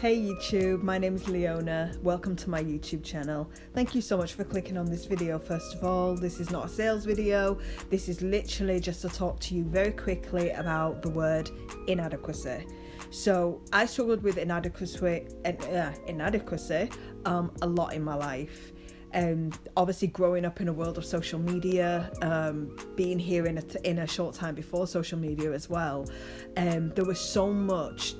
Hey YouTube, my name is Leona. Welcome to my YouTube channel. Thank you so much for clicking on this video. First of all, this is not a sales video. This is literally just to talk to you very quickly about the word inadequacy. So I struggled with inadequacy a lot in my life. Obviously growing up in a world of social media, being here in a short time before social media as well, there was so much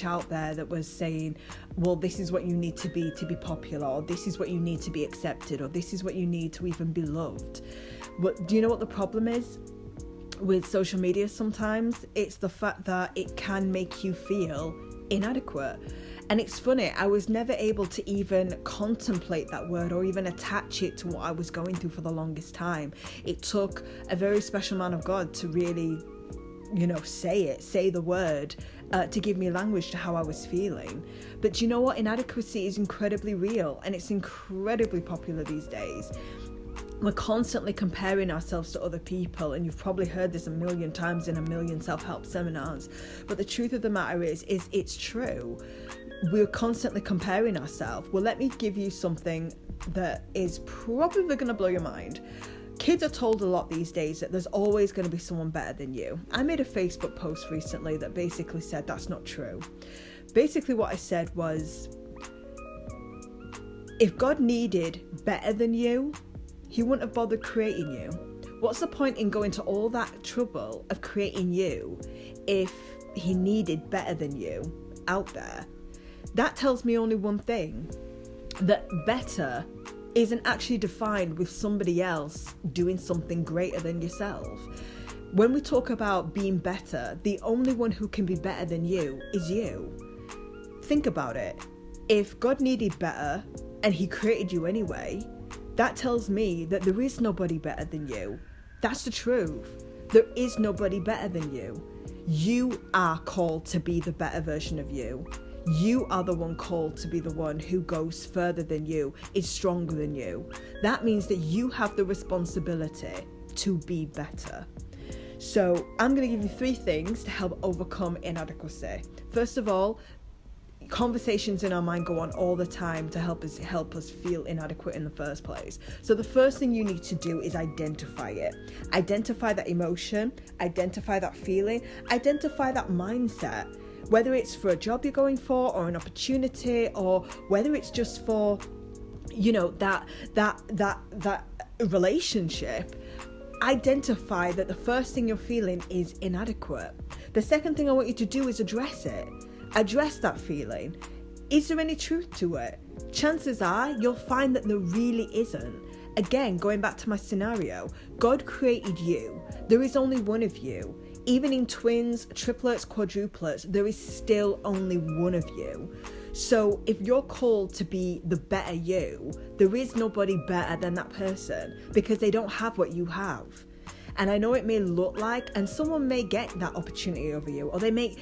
out there that was saying, well, this is what you need to be popular, or this is what you need to be accepted, or this is what you need to even be loved. But do you know what the problem is with social media? Sometimes it's the fact that it can make you feel inadequate. And it's funny, I was never able to even contemplate that word or even attach it to what I was going through for the longest time. It took a very special man of God to really, say the word, to give me language to how I was feeling. But do you know what? Inadequacy is incredibly real, and it's incredibly popular these days. We're constantly comparing ourselves to other people, and you've probably heard this a million times in a million self-help seminars. But the truth of the matter is it's true. We're constantly comparing ourselves. Well, let me give you something that is probably going to blow your mind. Kids are told a lot these days that there's always going to be someone better than you. I made a Facebook post recently that basically said that's not true. Basically what I said was, if God needed better than you, he wouldn't have bothered creating you. What's the point in going to all that trouble of creating you if he needed better than you out there? That tells me only one thing, that better isn't actually defined with somebody else doing something greater than yourself. When we talk about being better, the only one who can be better than you is you. Think about it. If God needed better and he created you anyway, that tells me that there is nobody better than you. That's the truth. There is nobody better than you. You are called to be the better version of you. You are the one called to be the one who goes further than you, is stronger than you. That means that you have the responsibility to be better. So I'm going to give you 3 things to help overcome inadequacy. First of all, conversations in our mind go on all the time to help us feel inadequate in the first place. So the first thing you need to do is identify it. Identify that emotion, identify that feeling, identify that mindset. Whether it's for a job you're going for, or an opportunity, or whether it's just for, that relationship, identify that the first thing you're feeling is inadequate. The second thing I want you to do is address it. Address that feeling. Is there any truth to it? Chances are you'll find that there really isn't. Again, going back to my scenario, God created you. There is only one of you. Even in twins, triplets, quadruplets, there is still only one of you. So if you're called to be the better you, there is nobody better than that person, because they don't have what you have. And I know it may look like, and someone may get that opportunity over you, or they might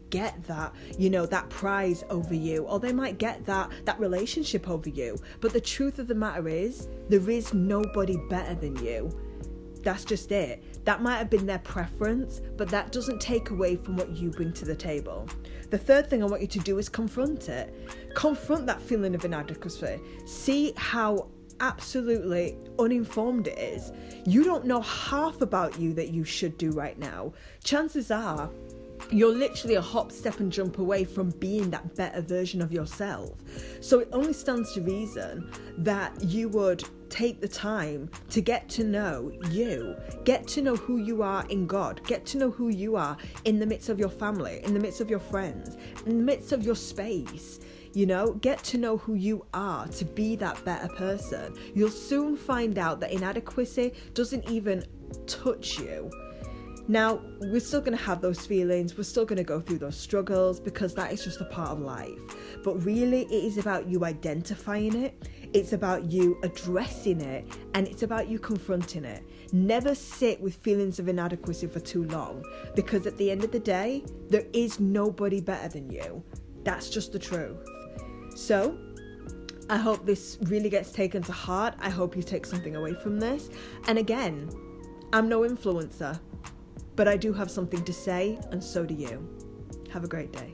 get that, that prize over you, or they might get that relationship over you. But the truth of the matter is, there is nobody better than you. That's just it. That might have been their preference, but that doesn't take away from what you bring to the table. The third thing I want you to do is confront it. Confront that feeling of inadequacy. See how absolutely uninformed it is. You don't know half about you that you should do right now. Chances are you're literally a hop, step and jump away from being that better version of yourself. So it only stands to reason that you would take the time to get to know you, get to know who you are in God, get to know who you are in the midst of your family, in the midst of your friends, in the midst of your space. Get to know who you are to be that better person. You'll soon find out that inadequacy doesn't even touch you. Now, we're still going to have those feelings, we're still going to go through those struggles, because that is just a part of life. But really, it is about you identifying it, it's about you addressing it, and it's about you confronting it. Never sit with feelings of inadequacy for too long, because at the end of the day, there is nobody better than you. That's just the truth. So, I hope this really gets taken to heart. I hope you take something away from this. And again, I'm no influencer, but I do have something to say, and so do you. Have a great day.